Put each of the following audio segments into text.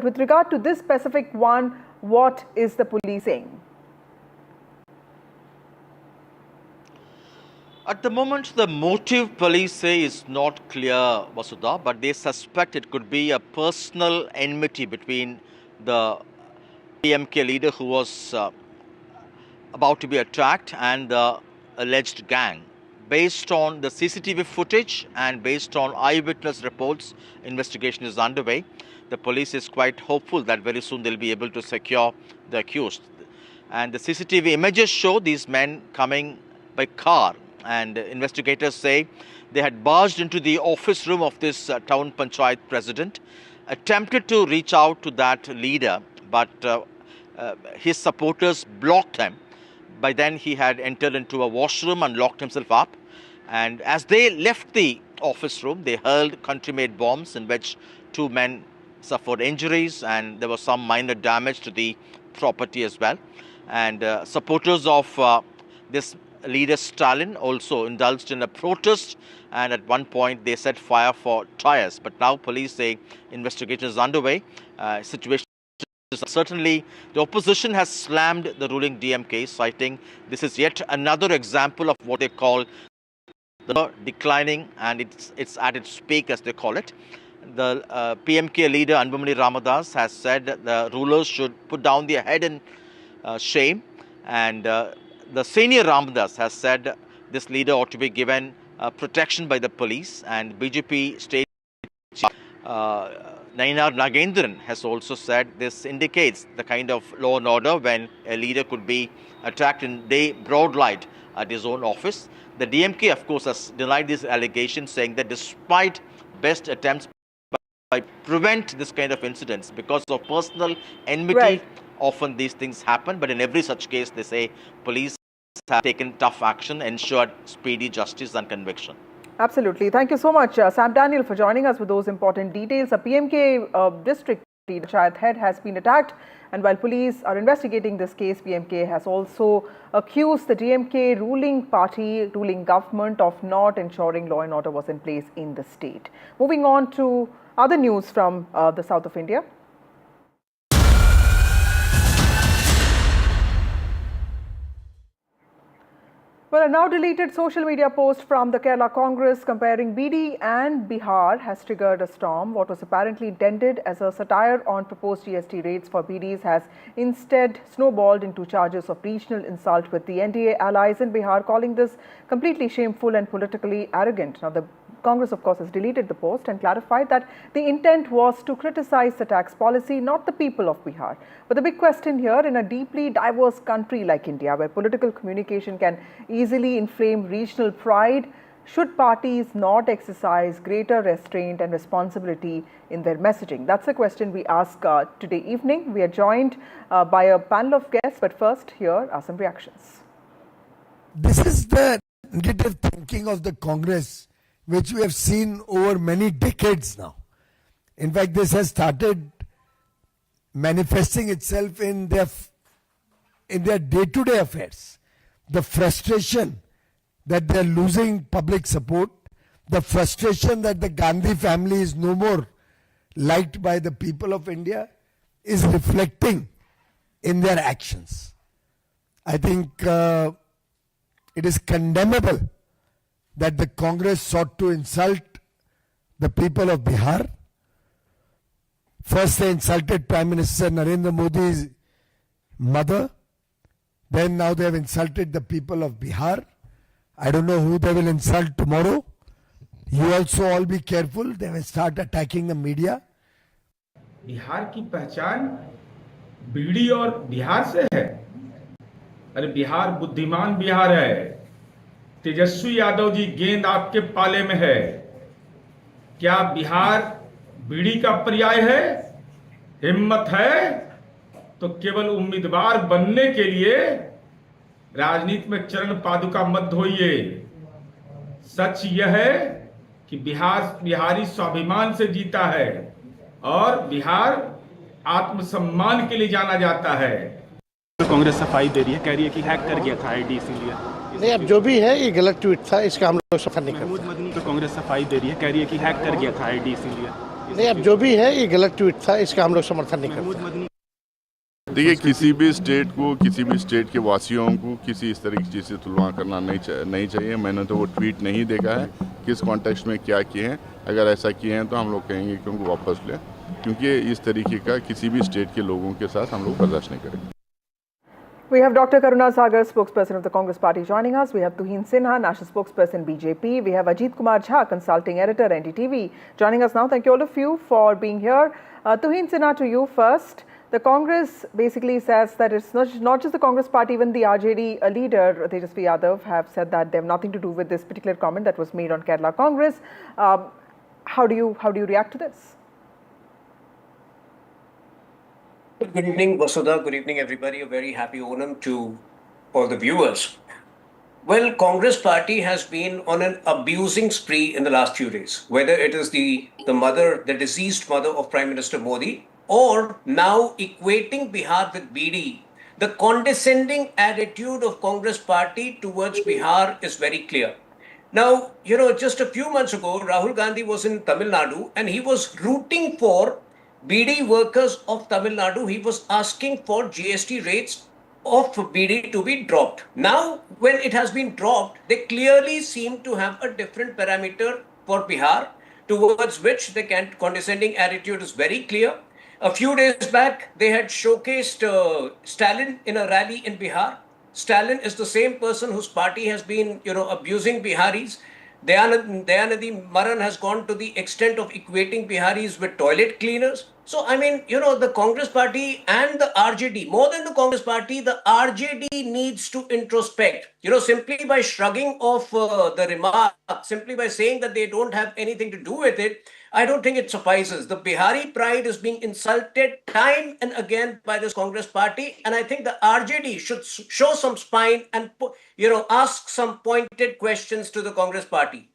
with regard to this specific one, what is the police saying? At the moment, the motive police say is not clear, Vasudha, but they suspect it could be a personal enmity between the PMK leader who was about to be attacked and the alleged gang. Based on the CCTV footage and based on eyewitness reports, investigation is underway. The police is quite hopeful that very soon they'll be able to secure the accused. And the CCTV images show these men coming by car, and investigators say they had barged into the office room of this town panchayat president, attempted to reach out to that leader, but his supporters blocked him. By then he had entered into a washroom and locked himself up. And as they left the office room, they hurled country-made bombs in which two men suffered injuries and there was some minor damage to the property as well. And supporters of this leader Stalin also indulged in a protest, and at one point they set fire for tires. But now police say investigation is underway. Situation certainly, the opposition has slammed the ruling DMK, citing this is yet another example of what they call the declining, and it's at its peak, as they call it. The PMK leader Anbumani Ramadas has said that the rulers should put down their head in shame, and the senior Ramadas has said this leader ought to be given protection by the police, and BJP state Nainar Nagendran has also said this indicates the kind of law and order when a leader could be attacked in broad light at his own office. The DMK, of course, has denied these allegations, saying that despite best attempts by prevent this kind of incidents because of personal enmity, right, often these things happen. But in every such case, they say police have taken tough action, ensured speedy justice and conviction. Absolutely. Thank you so much, Sam Daniel, for joining us with those important details. A PMK district panchayat head has been attacked, and while police are investigating this case, PMK has also accused the DMK ruling government of not ensuring law and order was in place in the state. Moving on to other news from the south of India. Well, a now deleted social media post from the Kerala Congress comparing Beedi and Bihar has triggered a storm. What was apparently intended as a satire on proposed GST rates for Beedis has instead snowballed into charges of regional insult, with the NDA allies in Bihar calling this completely shameful and politically arrogant. Now, the Congress, of course, has deleted the post and clarified that the intent was to criticize the tax policy, not the people of Bihar. But the big question here, in a deeply diverse country like India, where political communication can easily inflame regional pride, should parties not exercise greater restraint and responsibility in their messaging? That's the question we ask today evening. We are joined by a panel of guests, but first, here are some reactions. This is the negative thinking of the Congress, which we have seen over many decades now. In fact, this has started manifesting itself in their day-to-day affairs. The frustration that they are losing public support, the frustration that the Gandhi family is no more liked by the people of India, is reflecting in their actions. I think it is condemnable that the Congress sought to insult the people of Bihar. First they insulted Prime Minister Narendra Modi's mother. Then now they have insulted the people of Bihar. I don't know who they will insult tomorrow. You also all be careful. They will start attacking the media. Bihar की पहचान बीड़ी और बिहार से है। अरे बिहार बुद्धिमान बिहार है। तेजस्वी यादव जी गेंद आपके पाले में है। क्या बिहार बीड़ी का पर्याय है? हिम्मत है तो केवल उम्मीदवार बनने के लिए राजनीति में चरण पादुका मत धोइए। सच यह है कि बिहारी स्वाभिमान से जीता है और बिहार आत्मसम्मान के लिए जाना जाता है। कांग्रेस सफाई दे रही है, कह रही है कि हैक कर गया था आईडी, इसीलिए नहीं, अब जो भी है ये गलत ट्वीट था, इसका हम लोग सफर नहीं करते। महमूद मदनी तो कांग्रेस सफाई दे रही है, कह रही है कि हैक कर गया था आईडी, इसीलिए नहीं, अब जो भी है ये गलत ट्वीट था, इसका हम लोग समर्थन नहीं करते। देखिए, किसी भी स्टेट को, किसी भी स्टेट के वासियों को किसी इस तरह की चीज़ से तुलना करना नहीं चाहिए। मैंने तो वो ट्वीट नहीं देखा है किस कॉन्टेक्स्ट में क्या किए हैं। अगर ऐसा किए हैं तो हम लोग कहेंगे कि उनको वापस लें, क्योंकि इस तरीके का किसी भी स्टेट के लोगों के साथ हम लोग बर्दाश्त नहीं करेंगे। We have Dr. Karuna Sagar, spokesperson of the Congress Party, joining us. We have Tuhin Sinha, national spokesperson, BJP. We have Ajit Kumar Jha, consulting editor, NDTV, joining us now. Thank you all of you for being here. Tuhin Sinha, to you first. The Congress basically says that it's not just the Congress Party, even the RJD leader, Tejasvi Yadav, have said that they have nothing to do with this particular comment that was made on Kerala Congress. How do you react to this? Good evening, Vasudha. Good evening, everybody. A very happy Onam to all the viewers. Well, Congress Party has been on an abusing spree in the last few days, whether it is the mother, the deceased mother of Prime Minister Modi, or now equating Bihar with Bidi. The condescending attitude of Congress Party towards Bihar is very clear. Now, just a few months ago, Rahul Gandhi was in Tamil Nadu and he was rooting for BD workers of Tamil Nadu. He was asking for GST rates of BD to be dropped. Now, when it has been dropped, they clearly seem to have a different parameter for Bihar, towards which the condescending attitude is very clear. A few days back, they had showcased Stalin in a rally in Bihar. Stalin is the same person whose party has been, abusing Biharis. Dayanadi Maran has gone to the extent of equating Biharis with toilet cleaners. So, I mean, the Congress Party and the RJD, more than the Congress Party, the RJD needs to introspect. Simply by shrugging off the remark, simply by saying that they don't have anything to do with it, I don't think it suffices. The Bihari pride is being insulted time and again by this Congress Party, and I think the RJD should show some spine and, ask some pointed questions to the Congress Party.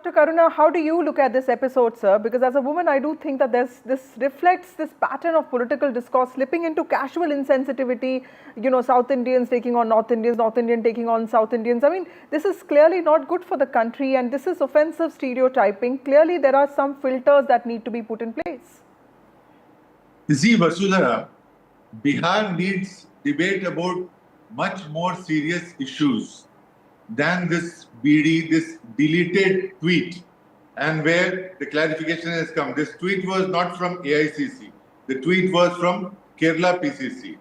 Dr. Karuna, how do you look at this episode, sir? Because as a woman, I do think that this reflects this pattern of political discourse slipping into casual insensitivity, South Indians taking on North Indians, North Indian taking on South Indians. I mean, this is clearly not good for the country and this is offensive stereotyping. Clearly, there are some filters that need to be put in place. You see, Vasudha, Bihar needs debate about much more serious issues than this BD, this deleted tweet, and where the clarification has come. This tweet was not from AICC. The tweet was from Kerala PCC.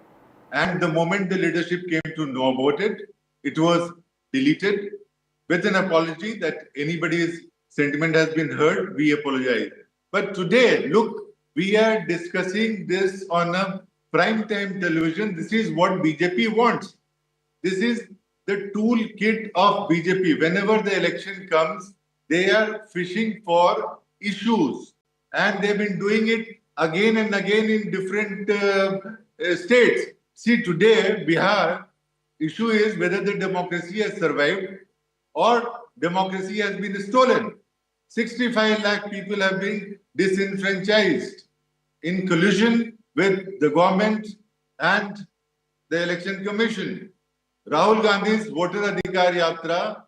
And the moment the leadership came to know about it, it was deleted with an apology that anybody's sentiment has been hurt. We apologize. But today, look, we are discussing this on a prime time television. This is what BJP wants. This is the toolkit of BJP. Whenever the election comes, they are fishing for issues. And they've been doing it again and again in different states. See, today, Bihar, issue is whether the democracy has survived or democracy has been stolen. 65 lakh people have been disenfranchised in collusion with the government and the election commission. Rahul Gandhi's voter adhikar yatra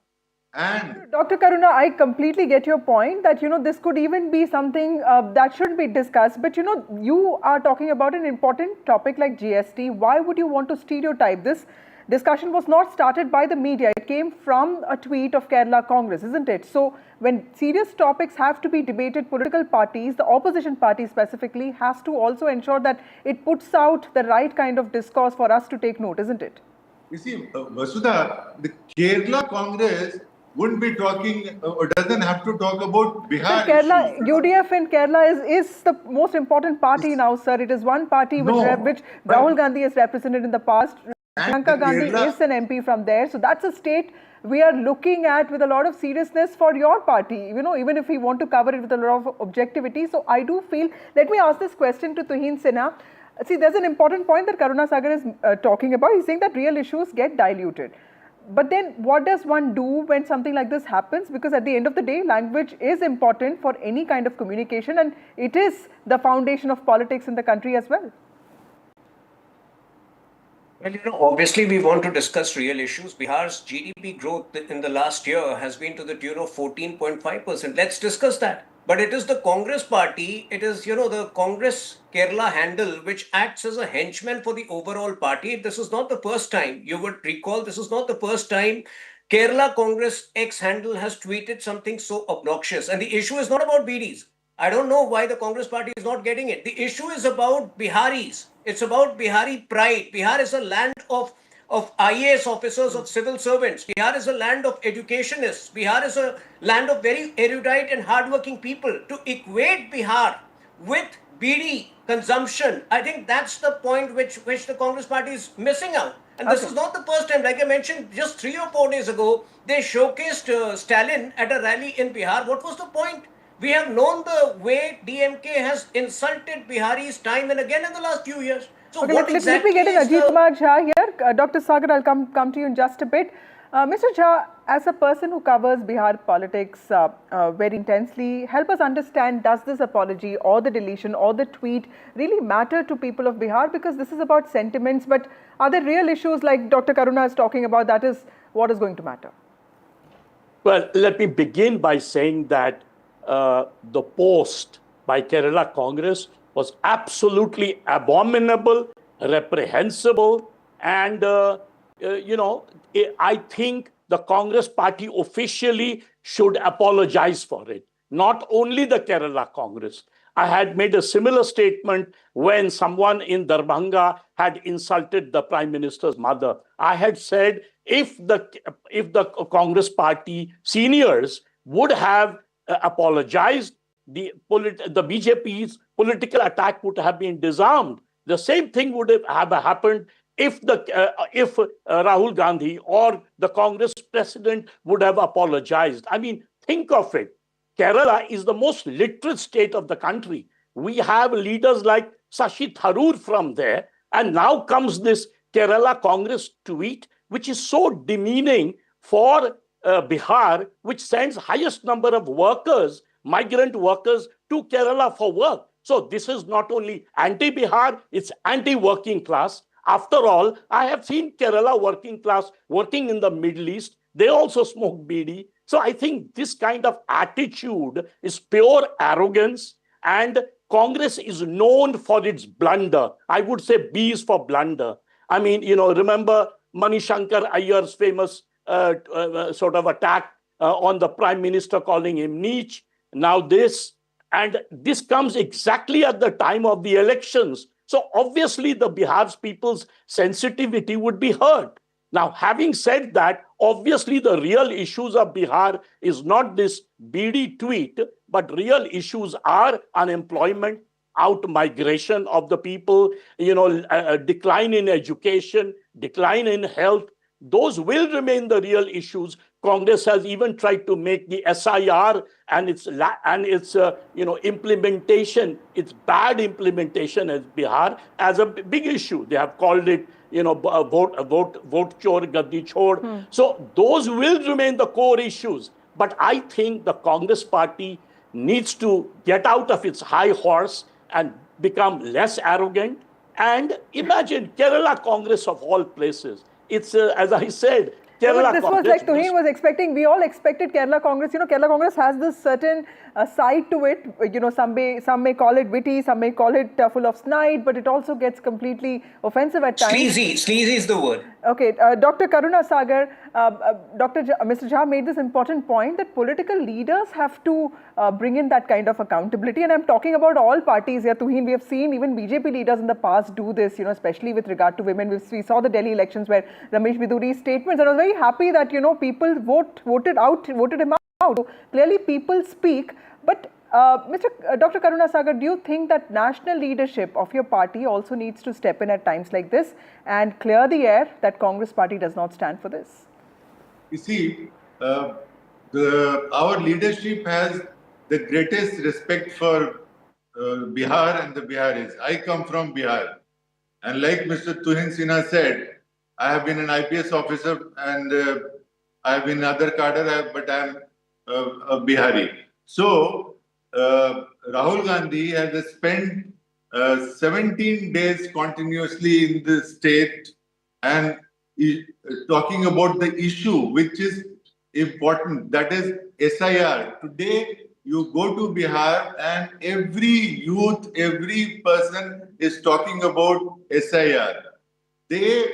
and Dr. Karuna, I completely get your point that, this could even be something that should be discussed. But, you are talking about an important topic like GST. Why would you want to stereotype this? Discussion was not started by the media. It came from a tweet of Kerala Congress, isn't it? So when serious topics have to be debated, political parties, the opposition party specifically, has to also ensure that it puts out the right kind of discourse for us to take note, isn't it? you see, Vasudha, the Kerala Congress wouldn't be talking or doesn't have to talk about Bihar. So Kerala, UDF in Kerala is the most important party now, sir. It is one party which Rahul Gandhi has represented in the past. Priyanka Gandhi is an MP from there. So that's a state we are looking at with a lot of seriousness for your party, even if we want to cover it with a lot of objectivity. So I do feel, let me ask this question to Tuhin Sinha. See, there's an important point that Karuna Sagar is talking about. He's saying that real issues get diluted. But then what does one do when something like this happens? Because at the end of the day, language is important for any kind of communication and it is the foundation of politics in the country as well. Well, obviously we want to discuss real issues. Bihar's GDP growth in the last year has been to the tune of 14.5%. Let's discuss that. But it is the Congress party, it is, the Congress Kerala handle, which acts as a henchman for the overall party. This is not the first time. You would recall, this is not the first time Kerala Congress X handle has tweeted something so obnoxious. And the issue is not about BDs. I don't know why the Congress party is not getting it. The issue is about Biharis. It's about Bihari pride. Bihar is a land of IAS officers, of civil servants. Bihar is a land of educationists. Bihar is a land of very erudite and hardworking people. To equate Bihar with BD consumption, I think that's the point which the Congress party is missing out. And this is not the first time. Like I mentioned, just 3 or 4 days ago, they showcased Stalin at a rally in Bihar. What was the point? We have known the way DMK has insulted Biharis time and again in the last few years. So okay, let me get in Ajit Kumar Jha here. Dr. Sagar, I'll come to you in just a bit. Mr. Jha, as a person who covers Bihar politics very intensely, help us understand, does this apology or the deletion or the tweet really matter to people of Bihar? Because this is about sentiments, but are there real issues like Dr. Karuna is talking about, that is what is going to matter? Well, let me begin by saying that the post by Kerala Congress was absolutely abominable, reprehensible, and I think the Congress party officially should apologize for it. Not only the Kerala Congress. I had made a similar statement when someone in Darbhanga had insulted the Prime Minister's mother. I had said if the Congress party seniors would have apologized, the BJP's political attack would have been disarmed. The same thing would have happened if Rahul Gandhi or the Congress president would have apologized. I mean, think of it. Kerala is the most literate state of the country. We have leaders like Shashi Tharoor from there, and now comes this Kerala Congress tweet, which is so demeaning for Bihar, which sends highest number of workers, migrant workers, to Kerala for work. So this is not only anti-Bihar, it's anti-working class. After all, I have seen Kerala working class working in the Middle East. They also smoke bidi. So I think this kind of attitude is pure arrogance, and Congress is known for its blunder. I would say B is for blunder. I mean, remember Manishankar Iyer's famous sort of attack on the Prime Minister, calling him Neech. Now this comes exactly at the time of the elections. So obviously the Bihar's people's sensitivity would be hurt. Now, having said that, obviously the real issues of Bihar is not this BD tweet, but real issues are unemployment, out-migration of the people, decline in education, decline in health. Those will remain the real issues. Congress has even tried to make the SIR and its implementation, its bad implementation as Bihar, as a big issue. They have called it, vote chor, gaddi chhod. So those will remain the core issues. But I think the Congress party needs to get out of its high horse and become less arrogant. And imagine Kerala Congress of all places. It's, as I said, Kerala this Congress. Was like Tuhin was expecting, we all expected Kerala Congress. Kerala Congress has this certain side to it. Some may call it witty, some may call it full of snide, but it also gets completely offensive at times. Sleazy is the word. Okay, Dr. Karuna Sagar, Mr. Jha made this important point that political leaders have to bring in that kind of accountability. And I'm talking about all parties here. Tuhin, we have seen even BJP leaders in the past do this, especially with regard to women. We saw the Delhi elections where Ramesh Biduri's statements, and I was very happy that, people voted him out. So clearly people speak. But Dr. Karuna Sagar, do you think that national leadership of your party also needs to step in at times like this and clear the air that Congress party does not stand for this? You see, our leadership has the greatest respect for Bihar and the Biharis. I come from Bihar. And like Mr. Tuhin Sinha said, I have been an IPS officer and I have been other cadre, but I am a Bihari. So, Rahul Gandhi has spent 17 days continuously in the state and talking about the issue which is important, that is SIR. Today, you go to Bihar and every youth, every person is talking about SIR. They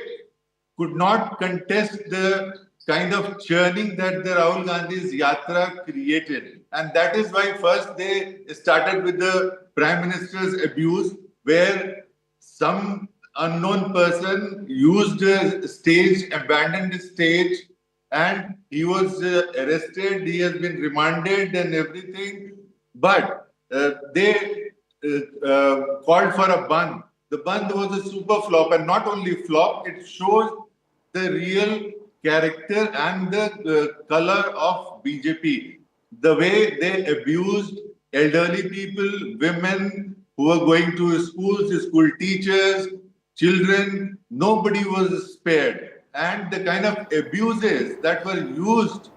could not contest the kind of churning that the Rahul Gandhi's Yatra created. And that is why first they started with the Prime Minister's abuse, where some unknown person used a stage, abandoned the stage, and he was arrested. He has been remanded and everything. But they called for a Bandh. The Bandh was a super flop, and not only flop, it shows the real character and the color of BJP. The way they abused elderly people, women who were going to schools, school teachers, children, nobody was spared. And the kind of abuses that were used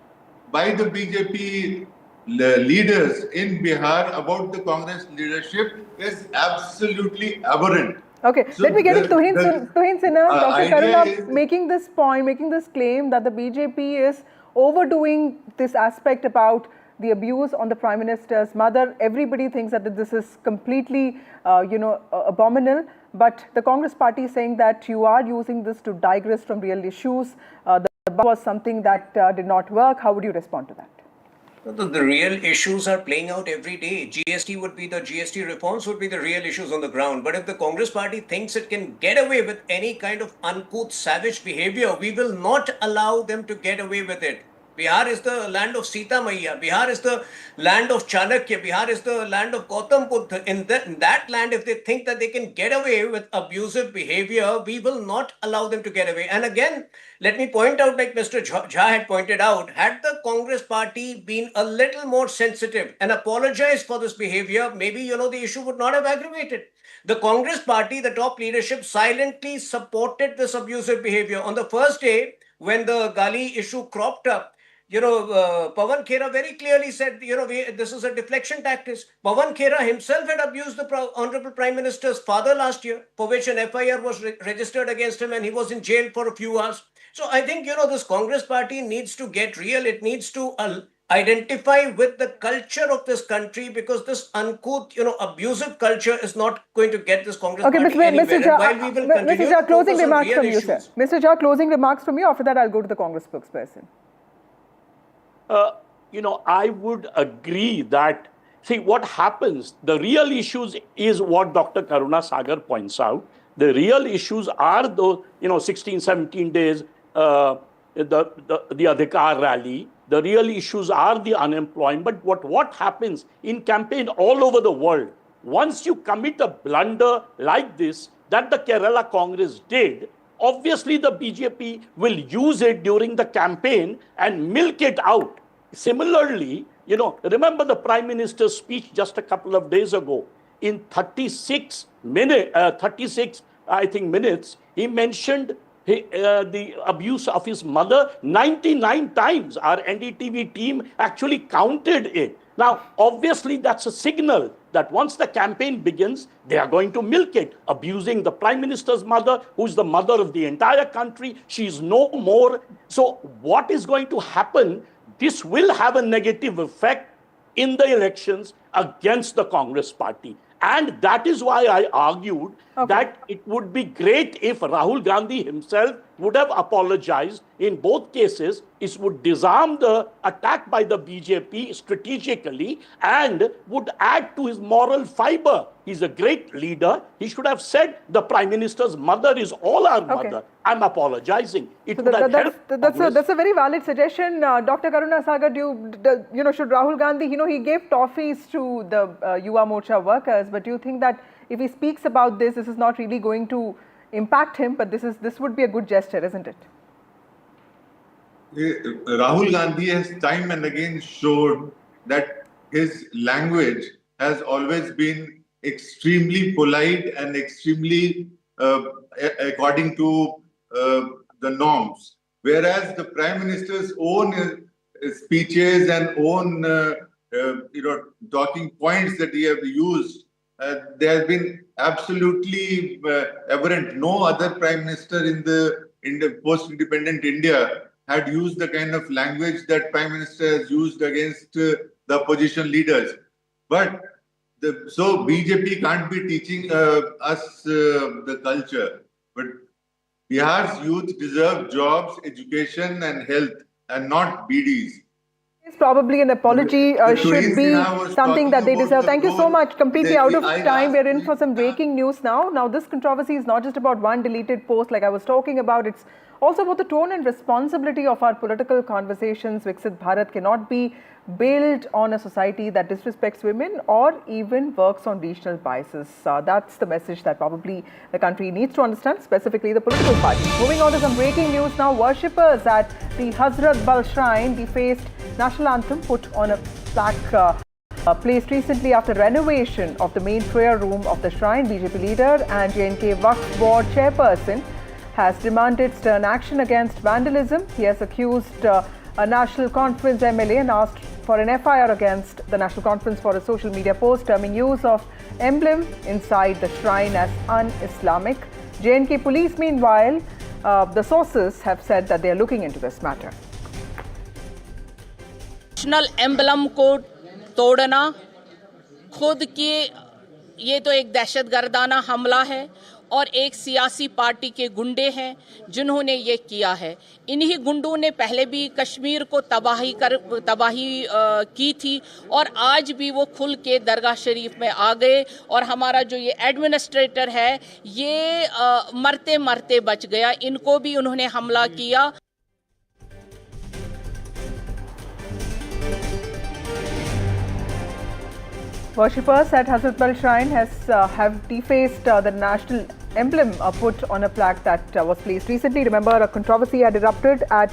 by the BJP leaders in Bihar about the Congress leadership is absolutely aberrant. Okay, So let me get it. Tuhin Sinha, Dr. idea Karuna is- making this point, making this claim that the BJP is overdoing this aspect about the abuse on the Prime Minister's mother. Everybody thinks that this is completely, abominable. But the Congress party is saying that you are using this to digress from real issues. The was something that did not work. How would you respond to that? The real issues are playing out every day. GST reforms would be the real issues on the ground. But if the Congress party thinks it can get away with any kind of uncouth, savage behavior, we will not allow them to get away with it. Bihar is the land of Sita Maiya. Bihar is the land of Chanakya. Bihar is the land of Gautam Buddha. In that land, if they think that they can get away with abusive behavior, we will not allow them to get away. And again, let me point out, like Mr. Jha had pointed out, had the Congress party been a little more sensitive and apologized for this behavior, maybe, the issue would not have aggravated. The Congress party, the top leadership, silently supported this abusive behavior. On the first day, when the Gali issue cropped up, Pawan Khera very clearly said, this is a deflection tactic. Pawan Khera himself had abused the Honorable Prime Minister's father last year, for which an FIR was registered against him and he was in jail for a few hours. So I think, this Congress party needs to get real. It needs to identify with the culture of this country, because this uncouth, abusive culture is not going to get this Congress party anywhere. Mr. Jha, closing remarks from you, sir. Mr. Jha, closing remarks from you. After that, I'll go to the Congress spokesperson. I would agree that, see, what happens, the real issues is what Dr. Karuna Sagar points out. The real issues are those, 16, 17 days, the Adhikar rally. The real issues are the unemployment. But what happens in campaign all over the world, once you commit a blunder like this, that the Kerala Congress did, obviously the BJP will use it during the campaign and milk it out. Similarly, remember the Prime Minister's speech just a couple of days ago. In 36 minutes, he mentioned the abuse of his mother 99 times. Our NDTV team actually counted it. Now, obviously, that's a signal that once the campaign begins, they are going to milk it, abusing the Prime Minister's mother, who's the mother of the entire country. She's no more. So what is going to happen? This will have a negative effect in the elections against the Congress party. And that is why I argued that it would be great if Rahul Gandhi himself would have apologized. In both cases, it would disarm the attack by the BJP strategically and would add to his moral fiber. He's a great leader. He should have said the Prime Minister's mother is all our mother. I'm apologizing. It would have helped. That's a very valid suggestion. Dr. Karuna Sagar, should Rahul Gandhi, he gave toffees to the Yuva Morcha workers, but do you think that if he speaks about this is not really going to impact him, but this would be a good gesture, isn't it? Rahul Gandhi has time and again showed that his language has always been extremely polite and extremely according to the norms. Whereas the Prime Minister's own speeches and own talking points that he have used, they have been absolutely aberrant. No other Prime Minister in the in the post-independent India had used the kind of language that Prime Minister has used against the opposition leaders. But so BJP can't be teaching us the culture. But Bihar's youth deserve jobs, education and health and not BDs. Probably an apology should be something that they deserve. Thank you so much. Completely out of time. We're in for some breaking news now. Now, this controversy is not just about one deleted post like I was talking about. It's also about the tone and responsibility of our political conversations. Viksit Bharat cannot be built on a society that disrespects women or even works on regional biases. That's the message that probably the country needs to understand, specifically the political parties. Moving on to some breaking news now. Worshippers at the Hazratbal shrine defaced national anthem put on a plaque placed recently after renovation of the main prayer room of the shrine. BJP leader and JNK Waqf Board chairperson has demanded stern action against vandalism. He has accused a National Conference MLA and asked for an FIR against the National Conference for a social media post terming use of emblem inside the shrine as un-Islamic. JNK police, meanwhile, the sources have said that they are looking into this matter. National emblem को तोड़ना खुद के ये तो एक दहशतगर्दाना हमला है और एक सियासी पार्टी के गुंडे हैं जिन्होंने ये किया है। इन्हीं गुंडों ने पहले भी कश्मीर को तबाही की थी और आज भी वो खुल के दरगाह शरीफ में आ गए और हमारा जो ये एडमिनिस्ट्रेटर है ये मरते मरते बच गया। इनको भी उन्होंने हमला किया। Worshippers at Hazratbal shrine have defaced the national emblem put on a plaque that was placed recently. Remember, a controversy had erupted at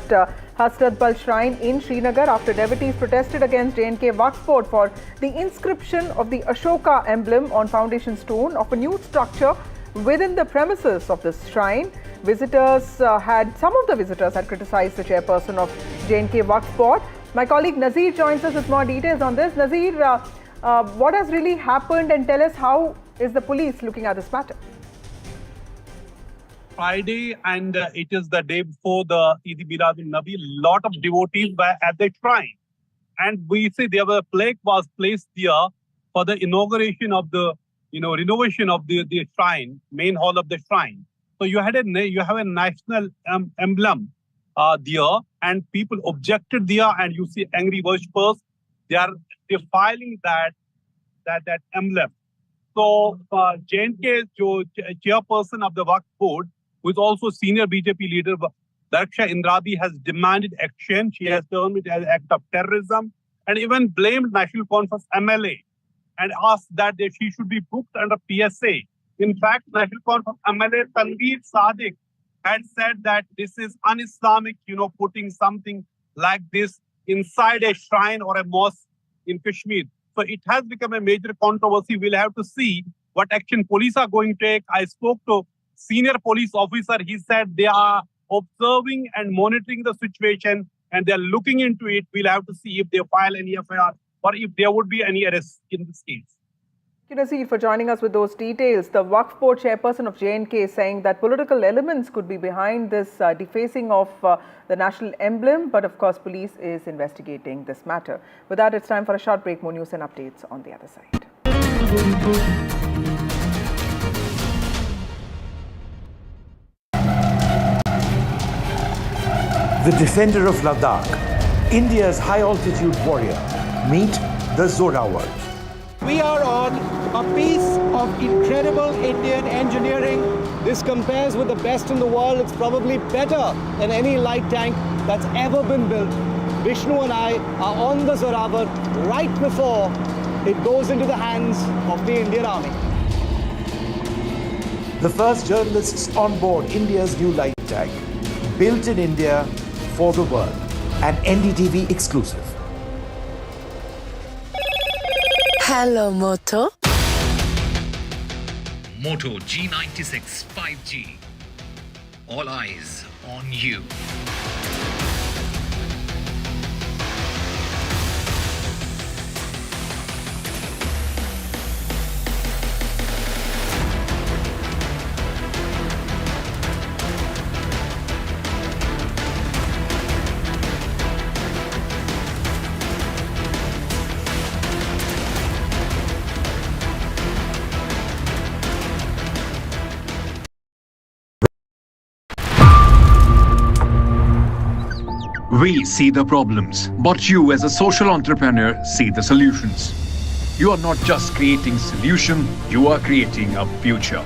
Hazratbal shrine in Srinagar after devotees protested against JNK Waqf Board for the inscription of the Ashoka emblem on foundation stone of a new structure within the premises of this shrine. Some of the visitors had criticized the chairperson of JNK Waqf Board. My colleague Nazir joins us with more details on this. Nazir, what has really happened, and tell us how is the police looking at this matter? Friday, and it is the day before the Eid Milad-ul-Nabi. Lot of devotees were at the shrine, and we see there was a plaque was placed there for the inauguration of the renovation of the shrine, main hall of the shrine. So you have a national emblem there, and people objected there, and you see angry worshippers. They are defiling that emblem. So JNK chairperson of the Waqf Board, who is also senior BJP leader, Darsha Indradi, has demanded action. She has termed it as an act of terrorism and even blamed National Conference MLA and asked that she should be booked under PSA. In fact, National Conference MLA Tanveer Sadiq had said that this is un-Islamic, putting something like this inside a shrine or a mosque in Kashmir. So it has become a major controversy. We'll have to see what action police are going to take. I spoke to senior police officer. He said they are observing and monitoring the situation and they are looking into it. We'll have to see if they file any FIR or if there would be any arrests in this case. Thank you, Nazir, for joining us with those details. The Waqf Board chairperson of JNK is saying that political elements could be behind this defacing of the national emblem, but of course police is investigating this matter. With that, it's time for a short break. More news and updates on the other side. The defender of Ladakh, India's high-altitude warrior. Meet the Zorawar. We are on a piece of incredible Indian engineering. This compares with the best in the world. It's probably better than any light tank that's ever been built. Vishnu and I are on the Zorawar right before it goes into the hands of the Indian Army. The first journalists on board India's new light tank, built in India for the world, an NDTV exclusive. Hello, Moto. Moto G96 5G. All eyes on you. We see the problems, but you as a social entrepreneur see the solutions. You are not just creating solution, you are creating a future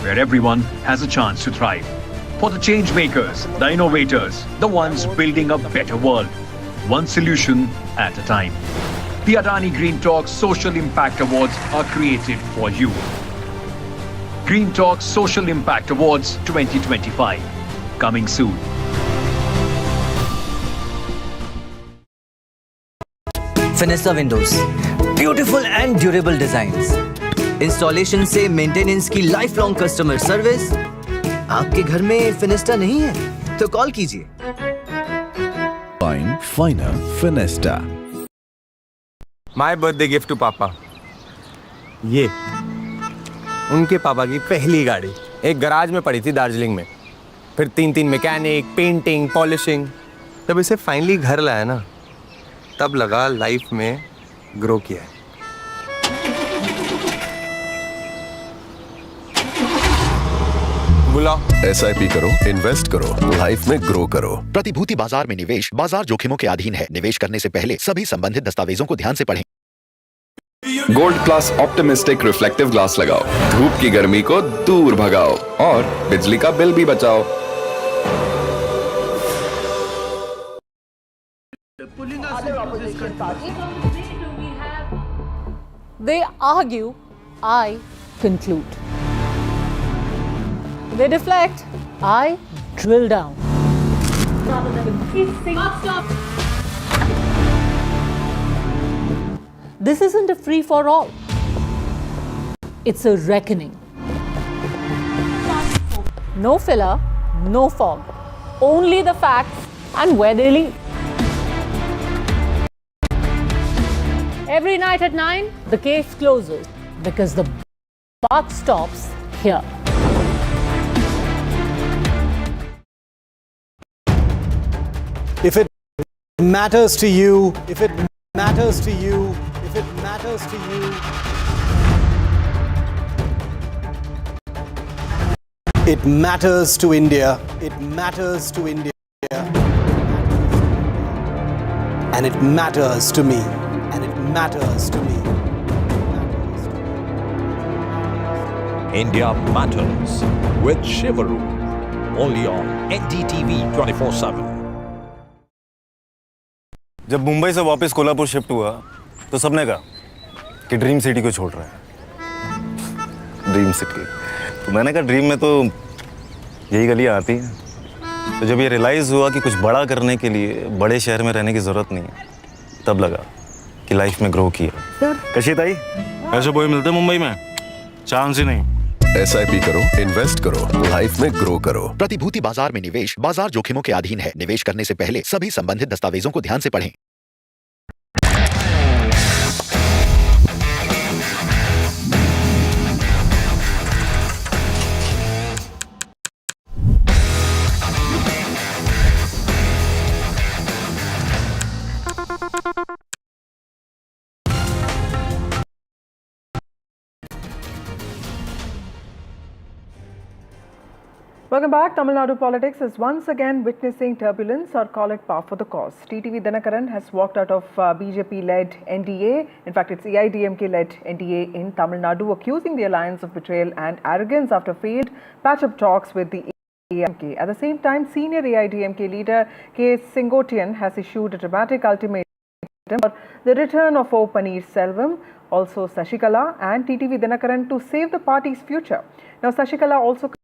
where everyone has a chance to thrive. For the change makers, the innovators, the ones building a better world, one solution at a time. The Adani Green Talk Social Impact Awards are created for you. Green Talk Social Impact Awards 2025, coming soon. Fenesta Windows, beautiful and durable designs. Installation से maintenance की lifelong customer service. आपके घर में Fenesta नहीं है तो call कीजिए. Fine, finer, Fenesta. My birthday gift to पापा. ये उनके पापा की पहली गाड़ी एक गराज में पड़ी थी दार्जिलिंग में. फिर 3 मैकेनिक, पेंटिंग, पॉलिशिंग. जब इसे फाइनली घर लाया ना, तब लगा लाइफ में ग्रो किया है. बुलाओ. SIP करो, इन्वेस्ट करो, लाइफ में ग्रो करो. प्रतिभूति बाजार में निवेश बाजार जोखिमों के अधीन है. निवेश करने से पहले सभी संबंधित दस्तावेजों को ध्यान से पढ़ें. Gold plus optimistic reflective glass लगाओ. धूप की गर्मी को दूर भगाओ और बिजली का बिल भी बचाओ. They argue, I conclude. They deflect, I drill down. Stop. This isn't a free-for-all. It's a reckoning. No filler, no fog. Only the facts and where they lead. Every night at 9, the case closes because the buck stops here. If it matters to you, if it matters to you, if it matters to you, it matters to India, it matters to India, and it matters to me, and it matters to me. India Matters with Shivaru, only on NDTV 24/7. जब मुंबई से वापस Kolhapur shift हुआ तो सबने कहा कि dream city को छोड़ रहा है. Dream city. तो मैंने कहा ड्रीम में तो यही गलियां आती हैं. तो जब ये रियलाइज़ हुआ कि कुछ बड़ा करने के लिए बड़े शहर में रहने की ज़रूरत नहीं है, तब लगा कि लाइफ में ग्रो किया. कशी ताई ऐसे बॉय मिलते मुंबई में? चांस ही नहीं. SIP करो, इन्वेस्ट करो, लाइफ में ग्रो करो. प्रतिभूति बाजार में निवेश बाजार जोखिमों के अधीन है. निवेश करने से पहले सभी संबंधित दस्तावेजों को ध्यान से पढ़ें. Welcome back. Tamil Nadu politics is once again witnessing turbulence, or call it par for the course. TTV Dinakaran has walked out of BJP-led NDA. In fact, it's AIDMK-led NDA in Tamil Nadu, accusing the alliance of betrayal and arrogance after failed patch-up talks with the AIDMK. At the same time, senior AIDMK leader K. Sengotian has issued a dramatic ultimatum for the return of O. Paneerselvam, also Sashikala and TTV Dinakaran to save the party's future. Now, Sashikala also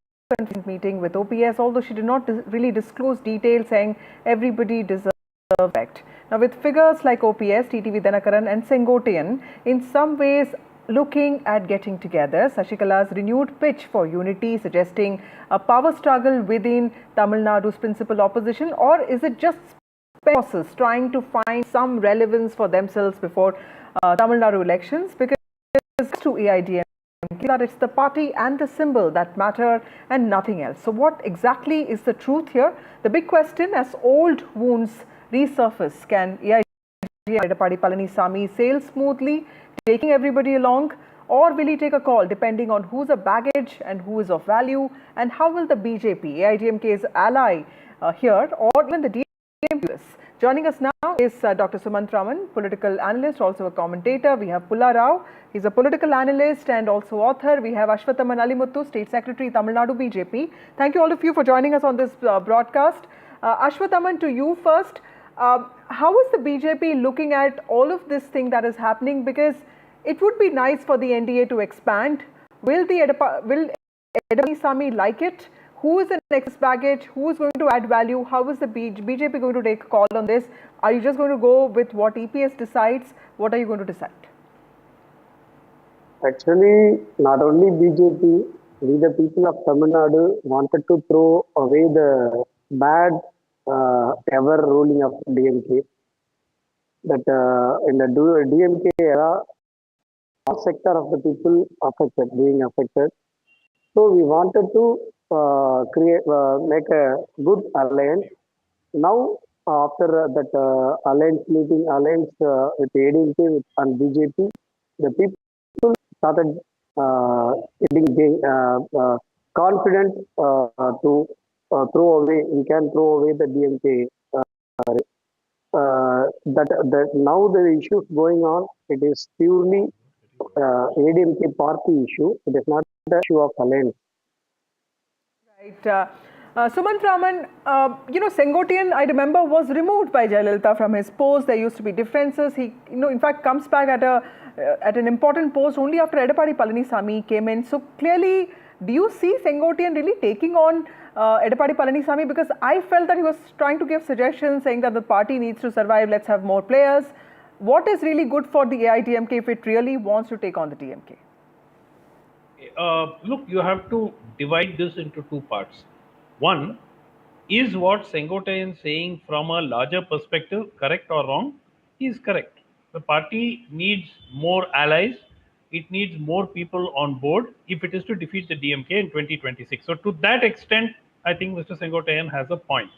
meeting with OPS, although she did not really disclose details, saying everybody deserves respect. Now, with figures like OPS, TTV Dinakaran and Sengotian in some ways looking at getting together, Sashikala's renewed pitch for unity suggesting a power struggle within Tamil Nadu's principal opposition, or is it just forces trying to find some relevance for themselves before Tamil Nadu elections? Because to AIDMK, that it's the party and the symbol that matter and nothing else. So what exactly is the truth here? The big question, as old wounds resurface, can AIDMK Palanisamy sail smoothly, taking everybody along, or will he take a call depending on who's a baggage and who is of value, and how will the BJP, AIDMK's ally here, or even the DMK. Joining us now is Dr. Sumant Raman, political analyst, also a commentator. We have Pulla Rao, he's a political analyst and also author. We have Ashwathaman Alimuthu, State Secretary, Tamil Nadu BJP. Thank you all of you for joining us on this broadcast. Ashwathaman, to you first. How is the BJP looking at all of this thing that is happening? Because it would be nice for the NDA to expand. Will Edapadi Sami like it? Who is the next baggage? Who is going to add value? How is the BJP going to take a call on this? Are you just going to go with what EPS decides? What are you going to decide? Actually, not only BJP, we the people of Tamil Nadu wanted to throw away the bad ever ruling of DMK. That in the DMK era, all sector of the people being affected. So we wanted to make a good alliance. Now, after that alliance with ADMK and BJP, the people started getting confident to we can throw away the DMK. That now the issues going on, it is purely ADMK party issue. It is not the issue of alliance. Right. Sumant Raman, Sengotian, I remember, was removed by Jayalalitha from his post. There used to be differences. He, in fact, comes back at an important post only after Edapadi Palanisamy came in. So clearly, do you see Sengotian really taking on Edapadi Palanisamy? Because I felt that he was trying to give suggestions, saying that the party needs to survive. Let's have more players. What is really good for the AIDMK if it really wants to take on the DMK? Look, you have to divide this into two parts. One, is what Sengotian is saying from a larger perspective correct or wrong? He is correct. The party needs more allies. It needs more people on board if it is to defeat the DMK in 2026. So to that extent, I think Mr. Sengotian has a point.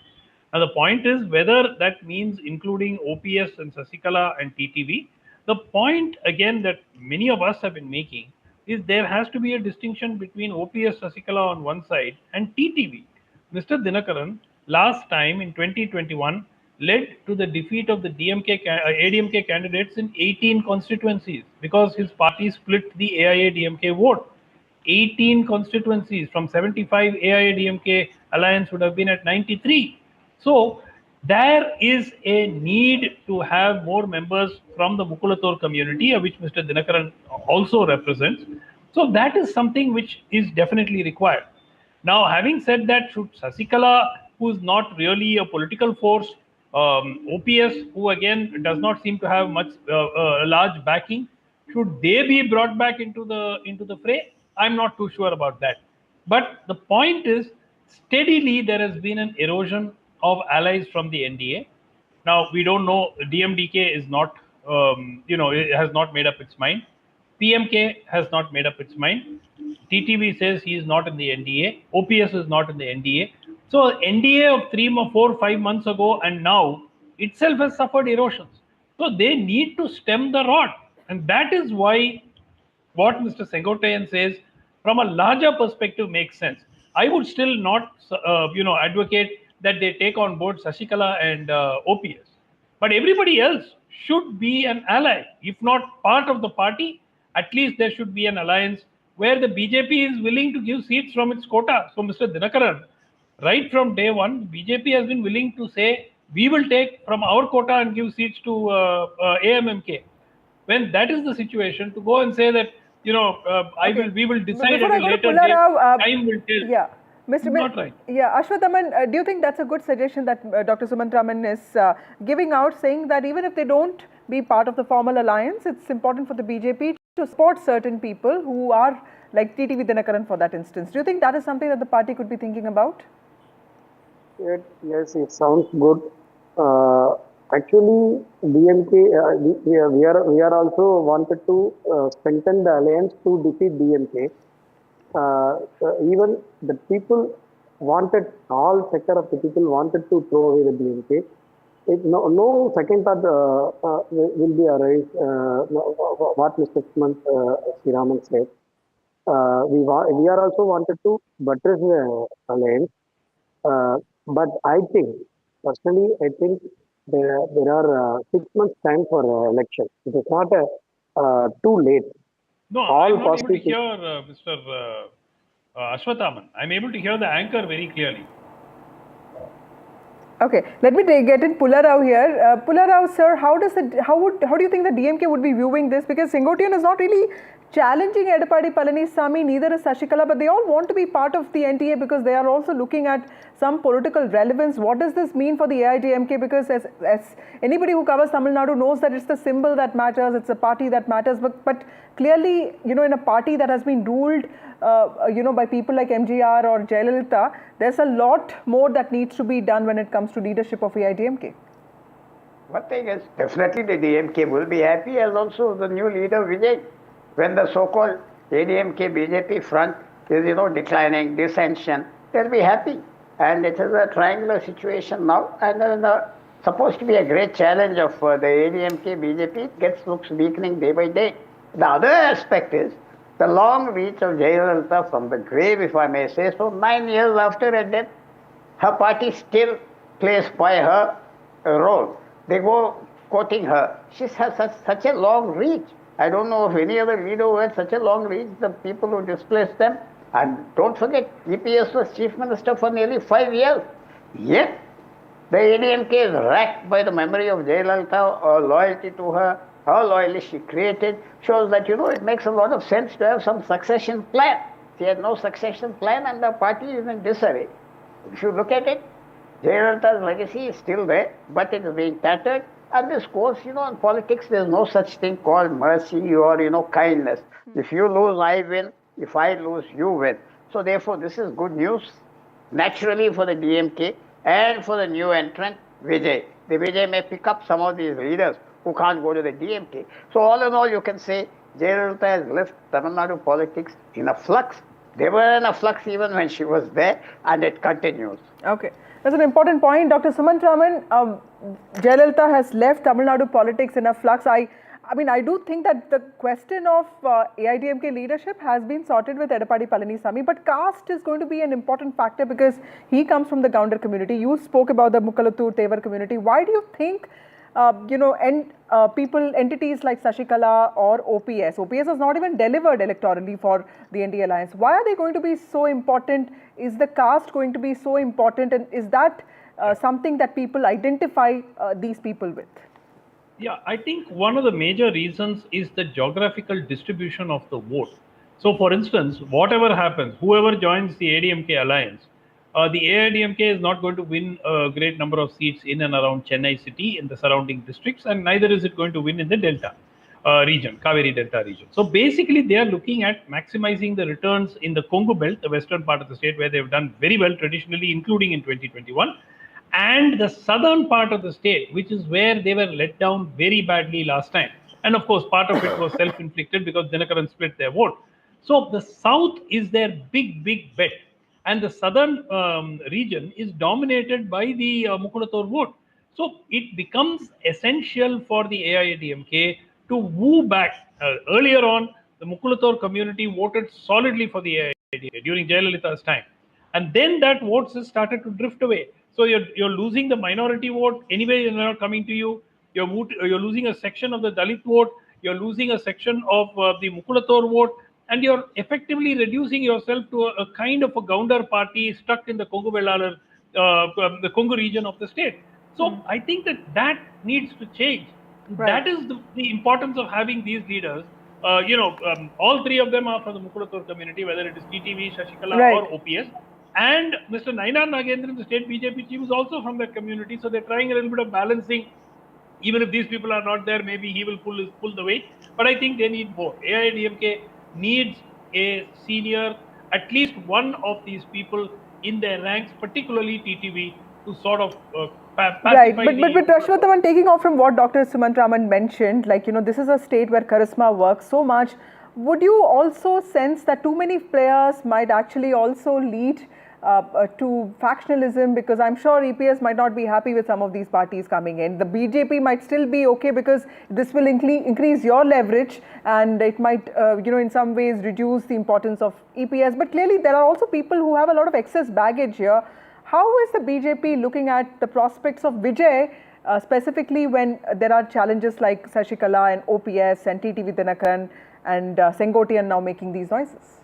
Now the point is whether that means including OPS and Sasikala and TTV. The point again that many of us have been making is there has to be a distinction between OPS Sasikala on one side and TTV. Mr. Dinakaran last time in 2021 led to the defeat of the ADMK candidates in 18 constituencies because his party split the AIA-DMK vote. 18 constituencies from 75 AIA-DMK alliance would have been at 93. So there is a need to have more members from the Mukulator community, which Mr. Dinakaran also represents. So that is something which is definitely required. Now, having said that, should Sasikala, who is not really a political force, OPS, who again does not seem to have much large backing, should they be brought back into the fray? I'm not too sure about that. But the point is, steadily there has been an erosion of allies from the NDA. Now we don't know. DMDK is not, it has not made up its mind. PMK has not made up its mind. TTV says he is not in the NDA. OPS is not in the NDA. So NDA of 3, 4, 5 months ago and now itself has suffered erosions. So they need to stem the rot, and that is why what Mr. Sengotian says from a larger perspective makes sense. I would still not, advocate that they take on board Sasikala and OPS. But everybody else should be an ally. If not part of the party, at least there should be an alliance where the BJP is willing to give seats from its quota. So Mr. Dinakaran, right from day one, BJP has been willing to say, we will take from our quota and give seats to AMMK. When that is the situation, to go and say that, we will decide at a later date, time will tell. Yeah. Mr. Not right. Yeah, Ashwathaman, do you think that's a good suggestion that Dr. Sumant Raman is giving out, saying that even if they don't be part of the formal alliance, it's important for the BJP to support certain people who are like TTV Dinakaran for that instance? Do you think that is something that the party could be thinking about? Yes, it sounds good. Actually, DMK, we are also wanted to strengthen the alliance to defeat DMK. Even the people wanted, all sector of the people wanted to throw away the DMK. No second thought will be arise. What Mr. Sumant Raman said. We are also wanted to buttress the alliance. But I think Personally, I think there are 6 months time for election. It is not too late. No, All I'm not able to positive hear Mr. Ashwathaman. I'm able to hear the anchor very clearly. Okay, let me get in Pularao here. Pularao, sir, how do you think the DMK would be viewing this? Because Sengotian is not really challenging Edapadi Palaniswamy, neither is Shashikala, but they all want to be part of the NTA because they are also looking at some political relevance. What does this mean for the AIDMK? Because as anybody who covers Tamil Nadu knows that it's the symbol that matters, it's a party that matters, but clearly, in a party that has been ruled by people like MGR or Jayalalitha, there's a lot more that needs to be done when it comes to leadership of AIDMK. One thing is, definitely the DMK will be happy, as also the new leader Vijay. When the so-called ADMK BJP front is, declining, dissension, they'll be happy. And it is a triangular situation now, and supposed to be a great challenge of the ADMK BJP looks weakening day by day. The other aspect is the long reach of Jayalalitha from the grave, if I may say so. 9 years after her death, her party still plays by her role. They go quoting her. She has such a long reach. I don't know of any other leader who had such a long reach, the people who displaced them. And don't forget, EPS was chief minister for nearly 5 years. Yet, the ADMK is racked by the memory of Jayalalitha, or loyalty to her, how loyalty she created, shows that, it makes a lot of sense to have some succession plan. She had no succession plan and the party is in disarray. If you look at it, Jayalalitha's legacy is still there, but it is being tattered. And this course, in politics, there's no such thing called mercy or, kindness. If you lose, I win. If I lose, you win. So therefore, this is good news, naturally for the DMK and for the new entrant, Vijay. The Vijay may pick up some of these leaders who can't go to the DMK. So all in all, you can say Jayalalitha has left Tamil Nadu politics in a flux. They were in a flux even when she was there, and it continues. Okay. That's an important point. Dr. Sumant Raman, Jayalalitha has left Tamil Nadu politics in a flux. I do think that the question of AIDMK leadership has been sorted with Edapadi Palaniswamy, but caste is going to be an important factor because he comes from the Gounder community. You spoke about the Mukalatur Tevar community. Why do you think entities like Shashikala or OPS has not even delivered electorally for the NDA alliance? Why are they going to be so important? Is the caste going to be so important, and is that something that people identify these people with? Yeah, I think one of the major reasons is the geographical distribution of the vote. So, for instance, whatever happens, whoever joins the ADMK alliance, the AIDMK is not going to win a great number of seats in and around Chennai city in the surrounding districts, and neither is it going to win in the Delta region, Kaveri Delta region. So basically, they are looking at maximizing the returns in the Congo belt, the western part of the state, where they've done very well traditionally, including in 2021, and the southern part of the state, which is where they were let down very badly last time. And of course, part of it was self-inflicted because Dinakaran split their vote. So the south is their big bet. And the southern region is dominated by the Mukulator vote. So it becomes essential for the AIADMK to woo back. Earlier on, the Mukulator community voted solidly for the AIADMK during Jayalalitha's time. And then that vote has started to drift away. So you're losing the minority vote. Anyway, they're not coming to you. You're losing a section of the Dalit vote. You're losing a section of the Mukulator vote. And you're effectively reducing yourself to a kind of a Gounder party stuck in the Congo Velalar, the Congo region of the state. So I think that needs to change. Right. That is the importance of having these leaders. All three of them are from the Mukulator community, whether it is TTV, Shashikala, right, or OPS. And Mr. Nainar Nagendran, the state BJP chief, is also from that community. So they're trying a little bit of balancing. Even if these people are not there, maybe he will pull the weight. But I think they need more. AIADMK needs a senior, at least one of these people in their ranks, particularly TTV, to sort of pacify. Right, but Ashwathaman, taking off from what Dr. Sumant Raman mentioned, this is a state where charisma works so much. Would you also sense that too many players might actually also lead to factionalism? Because I'm sure EPS might not be happy with some of these parties coming in. The BJP might still be okay because this will increase your leverage, and it might, in some ways reduce the importance of EPS. But clearly, there are also people who have a lot of excess baggage here. How is the BJP looking at the prospects of Vijay, specifically when there are challenges like Sashikala and OPS and TTV Dinakaran and Sengotian now making these noises?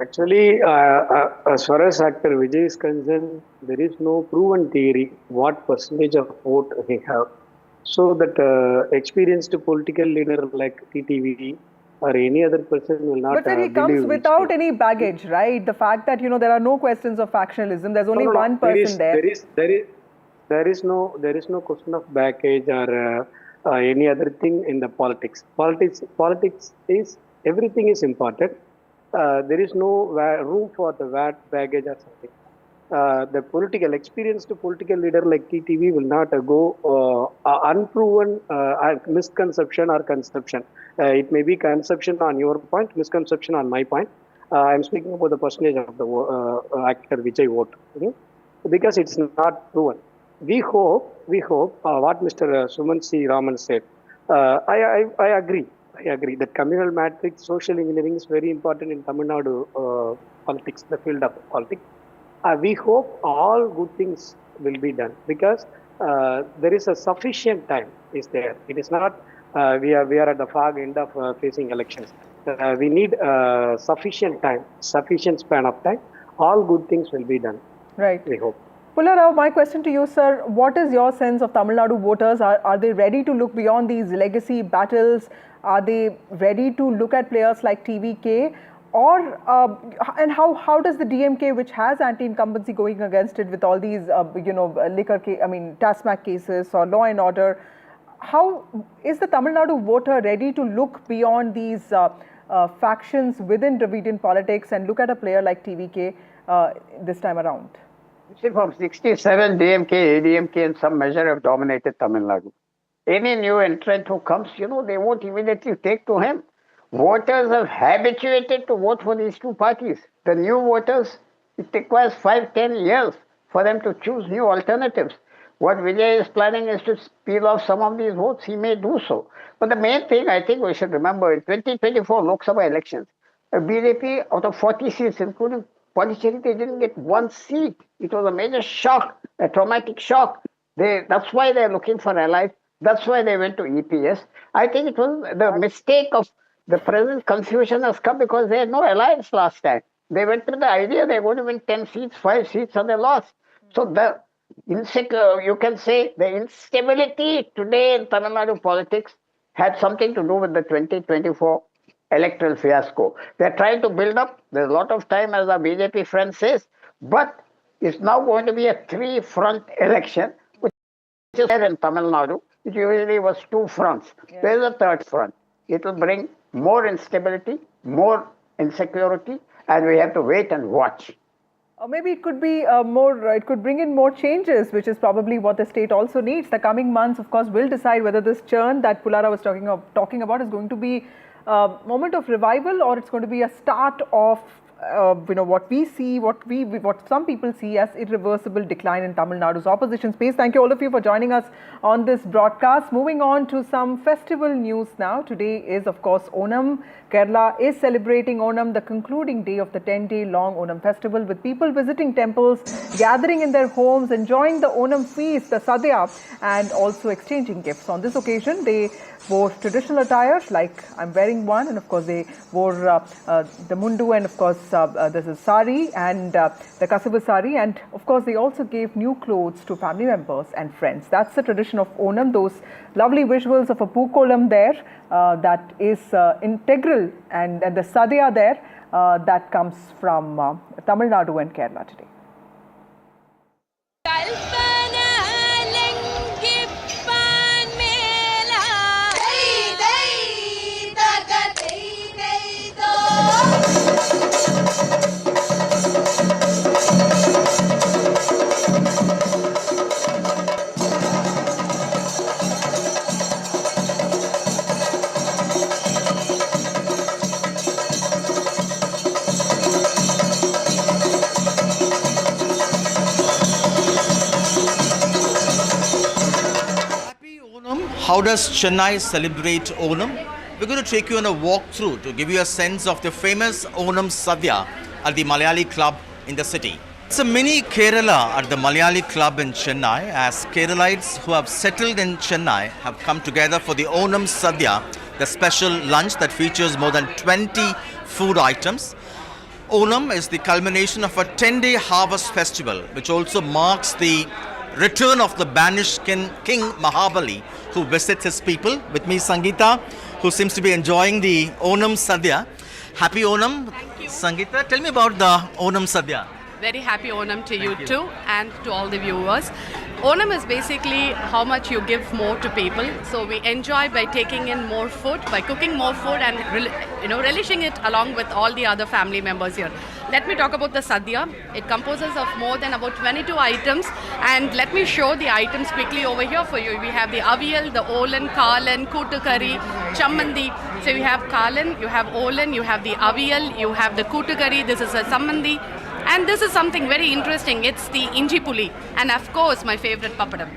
Actually, as far as Actor Vijay is concerned, there is no proven theory what percentage of vote he have. So that experienced political leader like TTV or any other person will not. But sir, he comes without any baggage, right? The fact that there are no questions of factionalism. There's only one person there. There is no question of baggage or any other thing in the politics. Politics is everything is important. There is no room for the baggage or something. The experienced political leader like TTV will not go unproven misconception or conception. It may be conception on your point, misconception on my point. I am speaking about the percentage of the Actor Vijay vote, because it's not proven. We hope what Mr. Suman C. Raman said. I agree. That communal matrix, social engineering is very important in Tamil Nadu politics, the field of politics. We hope all good things will be done because there is a sufficient time is there. It is not we are at the far end of facing elections. We need sufficient time, sufficient span of time. All good things will be done. Right. We hope. Pullarao, my question to you, sir, what is your sense of Tamil Nadu voters? Are they ready to look beyond these legacy battles? Are they ready to look at players like TVK? Or and how does the DMK, which has anti-incumbency going against it with all these TASMAC cases or law and order, how is the Tamil Nadu voter ready to look beyond these factions within Dravidian politics and look at a player like TVK this time around? See, from 67, DMK, ADMK in some measure have dominated Tamil Nadu. Any new entrant who comes, they won't immediately take to him. Voters are habituated to vote for these two parties. The new voters, it requires 5-10 years for them to choose new alternatives. What Vijay is planning is to peel off some of these votes. He may do so. But the main thing I think we should remember in 2024 Lok Sabha elections, BJP out of 40 seats, including Pondicherry, they didn't get one seat. It was a major shock, a traumatic shock. That's why they're looking for allies. That's why they went to EPS. I think it was the mistake of the present confusion has come because they had no alliance last time. They went with the idea they're going to win 10 seats, 5 seats, and they lost. So the you can say the instability today in Tamil Nadu politics had something to do with the 2024 electoral fiasco. They're trying to build up. There's a lot of time, as our BJP friend says, but it's now going to be a 3-front election, which is there in Tamil Nadu. It usually was 2 fronts. Yes. There's a 3rd front. It will bring more instability, more insecurity, and we have to wait and watch. Or maybe it could be it could bring in more changes, which is probably what the state also needs. The coming months, of course, will decide whether this churn that Pullara was talking about is going to be a moment of revival or it's going to be a start of what we see, what some people see as irreversible decline in Tamil Nadu's opposition space. Thank you all of you for joining us on this broadcast. Moving on to some festival news now. Today is, of course, Onam. Kerala is celebrating Onam, the concluding day of the 10-day-long Onam festival, with people visiting temples, gathering in their homes, enjoying the Onam feast, the Sadhya, and also exchanging gifts. On this occasion, they wore traditional attire, like I'm wearing one, and of course they wore the mundu, and of course this is sari and the kasibu sari, and of course they also gave new clothes to family members and friends. That's the tradition of Onam, those lovely visuals of a pookolam there that is integral, and the sadhya there that comes from Tamil Nadu and Kerala today. How does Chennai celebrate Onam? We're going to take you on a walkthrough to give you a sense of the famous Onam Sadhya at the Malayali club in the city. It's a mini Kerala at the Malayali Club in Chennai, as Keralites who have settled in Chennai have come together for the Onam Sadhya, the special lunch that features more than 20 food items. Onam is the culmination of a 10-day harvest festival, which also marks the return of the banished King Mahabali, who visits his people. With me, Sangeeta, who seems to be enjoying the Onam Sadhya. Happy Onam. Thank you. Sangeeta, tell me about the Onam Sadhya. Very happy Onam to you too, and to all the viewers. Onam is basically how much you give more to people. So we enjoy by taking in more food, by cooking more food and relishing it along with all the other family members here. Let me talk about the Sadhya. It composes of more than about 22 items, and let me show the items quickly over here for you. We have the Aviyal, the Olan, Kalan, Kootu Curry, Chammandi. So you have Kalan, you have Olan, you have the Aviyal, you have the Kootu Curry, this is a Sammandi. And this is something very interesting. It's the Inji Puli, and of course my favorite papadam.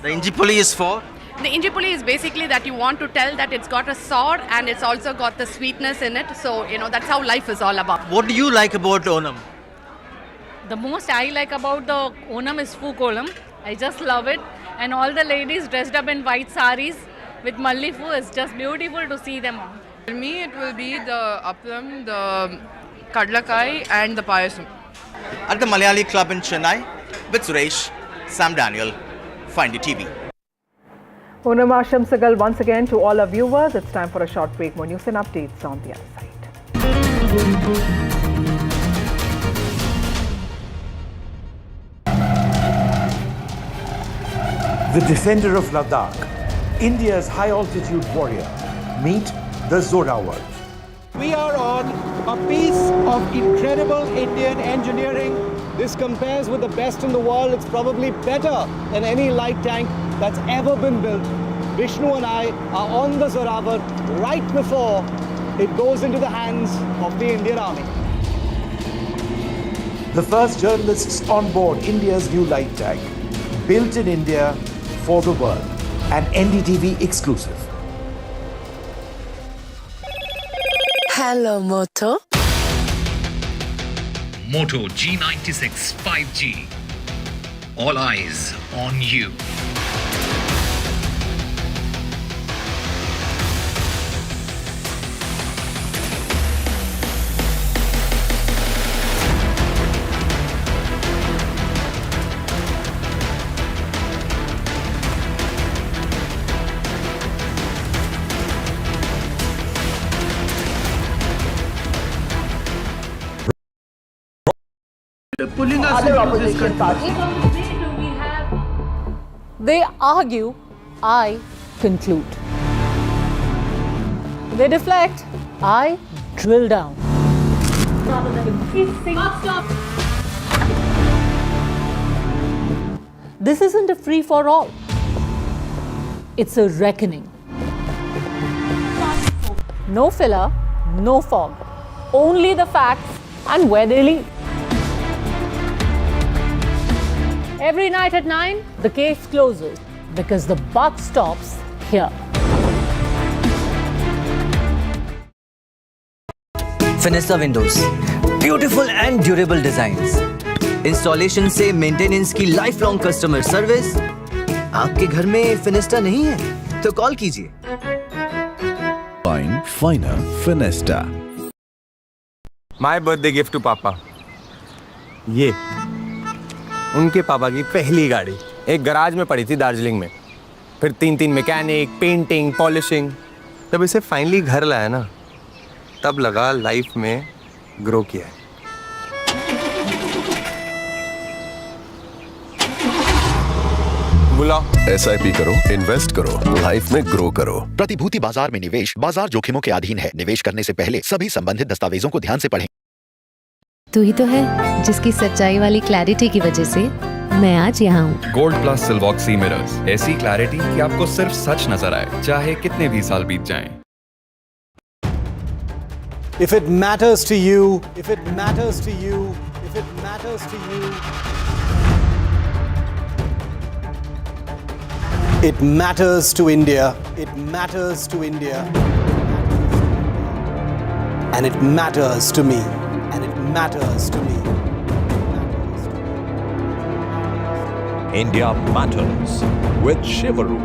The Inji Puli is for? The Inji Puli is basically that you want to tell that it's got a sour and it's also got the sweetness in it. So, that's how life is all about. What do you like about Onam? The most I like about the Onam is Fukolam. I just love it. And all the ladies dressed up in white saris with Mallifu is just beautiful to see them all. For me, it will be the Aplam, the Kadlakai and the Payasam. At the Malayali Club in Chennai, with Suresh, Sam Daniel, Find TV. Onam Shamsagal once again to all our viewers. It's time for a short break. More news and updates on the other side. The defender of Ladakh, India's high-altitude warrior. Meet the Zorawar. We are on a piece of incredible Indian engineering. This compares with the best in the world. It's probably better than any light tank that's ever been built. Vishnu and I are on the Zorawar right before it goes into the hands of the Indian Army. The first journalists on board India's new light tank. Built in India for the world. An NDTV exclusive. Hello, Moto. Moto G96 5G. All eyes on you. Pulling us other opposition parties. They argue, I conclude. They deflect, I drill down. This isn't a free-for-all. It's a reckoning. No filler, no fog. Only the facts and where they lead. Every night at 9, the case closes because the buck stops here. Fenesta Windows. Beautiful and durable designs. Installation से maintenance की lifelong customer service. आपके घर में Fenesta नहीं है तो call कीजिए. Fine, finer, Fenesta. My birthday gift to Papa. ये उनके पापा की पहली गाड़ी एक गराज में पड़ी थी दार्जिलिंग में. फिर 3 मैकेनिक, पेंटिंग, पॉलिशिंग. जब इसे फाइनली घर लाया ना, तब लगा लाइफ में ग्रो किया है. बुलाओ. SIP करो, इन्वेस्ट करो, लाइफ में ग्रो करो. प्रतिभूति बाजार में निवेश बाजार जोखिमों के अधीन है. निवेश करने से पहले सभी संबंधित दस्तावेजों को ध्यान से पढ़ें. तू ही तो है जिसकी सच्चाई वाली क्लैरिटी की वजह से मैं आज यहाँ हूँ. गोल्ड प्लस सिल्वॉक्सी मिरर्स, ऐसी क्लैरिटी कि आपको सिर्फ सच नजर आए, चाहे कितने भी साल बीत जाएं. If it matters to you, if it matters to you, if it matters to you, it matters to India. It matters to India. And it matters to me. And it matters to me. India Matters with Shivaru.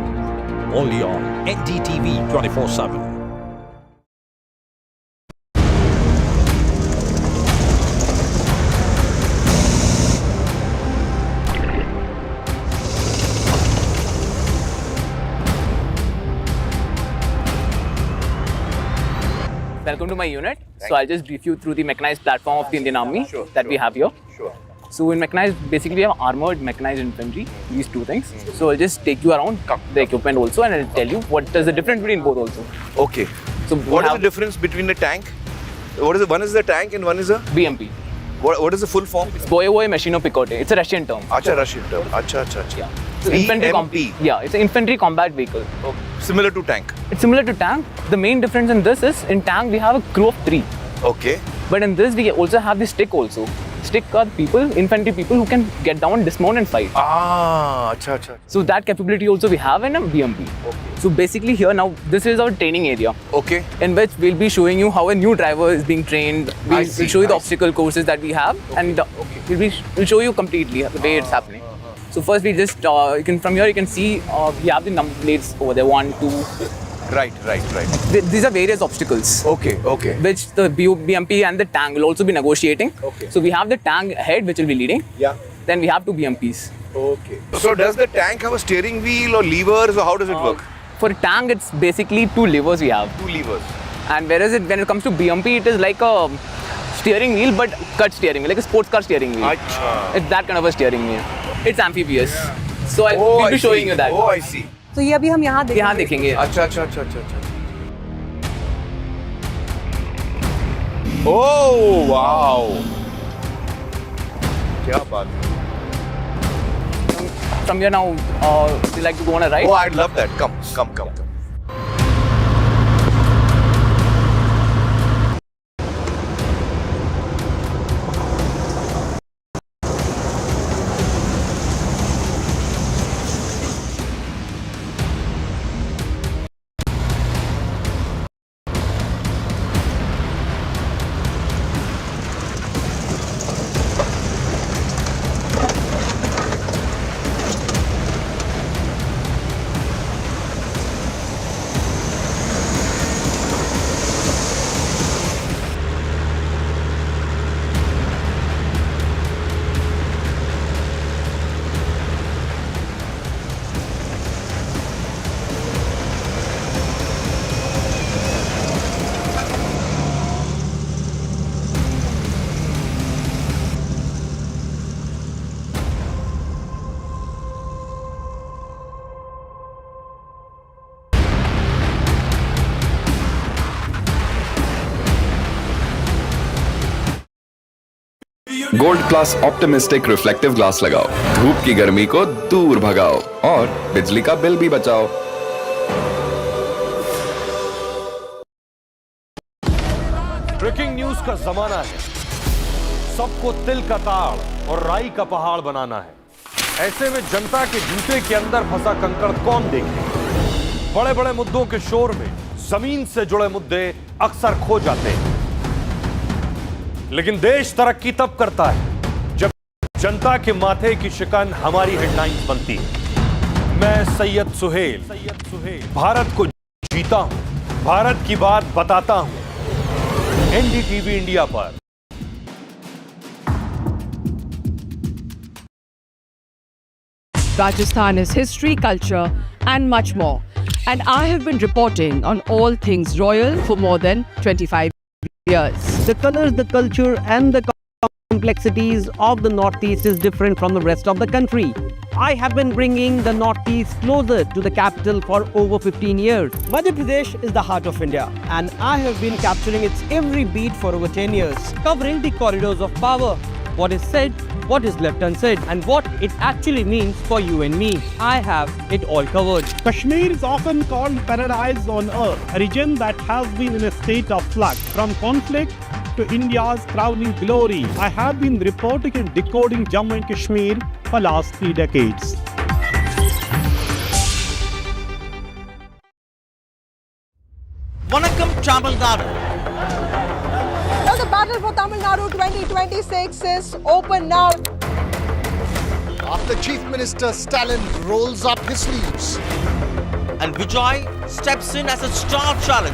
Only on NDTV 24/7. Welcome to my unit. So I'll just brief you through the mechanized platform of the Indian Army that we have here. So in mechanized, basically we have armored mechanized infantry, these two things. So I'll just take you around the equipment also and I'll tell you what is the difference between both also. Okay. So what is the difference between the tank? What is it? One is the tank and one is a BMP. What is the full form? It's Boye Machino Picote. It's a Russian term. Acha, Russian term. Acha. Yeah. So BMP. Yeah, it's an infantry combat vehicle. Okay. Similar to tank. It's similar to tank. The main difference in this is in tank we have a crew of 3. Okay. But in this we also have the stick also. Stick are people, infantry people who can get down, dismount and fight. Acha. So that capability also we have in a BMP. Okay. So basically here now, this is our training area. Okay. In which we'll be showing you how a new driver is being trained. We'll show you the obstacle courses that we have and we'll show you completely the way it's happening. So first we just, from here you can see we have the number plates over there, 1, 2. Right. These are various obstacles. Okay. Which the BMP and the tank will also be negotiating. Okay. So we have the tank head which will be leading. Yeah. Then we have 2 BMPs. Okay. So does the tank have a steering wheel or levers or how does it work? For a tank it's basically 2 levers we have. 2 levers. And whereas when it comes to BMP it is like a steering wheel but cut steering wheel, like a sports car steering wheel. Achha. It's that kind of a steering wheel. It's amphibious. So I'll be showing you that. Oh, I see. तो ये अभी हम यहाँ देखेंगे. अच्छा. Oh, wow. क्या बात है. From here now, would you like to go on a ride? Oh, I'd love that. Come. Gold plus optimistic reflective glass लगाओ, धूप की गर्मी को दूर भगाओ और बिजली का बिल भी बचाओ। ब्रेकिंग न्यूज का जमाना है, सबको तिल का ताड़ और राई का पहाड़ बनाना है। ऐसे में जनता के जूते के अंदर फंसा कंकड़ कौन देखे? बड़े बड़े मुद्दों के शोर में जमीन से जुड़े मुद्दे अक्सर खो जाते हैं, लेकिन देश तरक्की तब करता है जब जनता के माथे की शिकन हमारी हेडलाइंस बनती है। मैं सैयद सुहेल भारत को जीता हूं, भारत की बात बताता हूं, एनडीटीवी इंडिया पर। Rajasthan is history, culture, and much more. And I have been reporting on all things royal for more than 25 years. The colors, the culture, and the complexities of the Northeast is different from the rest of the country. I have been bringing the Northeast closer to the capital for over 15 years. Madhya Pradesh is the heart of India, and I have been capturing its every beat for over 10 years, covering the corridors of power, what is said, what is left unsaid, and what it actually means for you and me. I have it all covered. Kashmir is often called paradise on earth, a region that has been in a state of flux from conflict to India's crowning glory. I have been reporting and decoding Jammu and Kashmir for last 3 decades. Vanakkam Tamil Nadu. Well, the battle for Tamil Nadu 2026 is open now. the Chief Minister Stalin rolls up his sleeves. And Vijay steps in as a star challenger.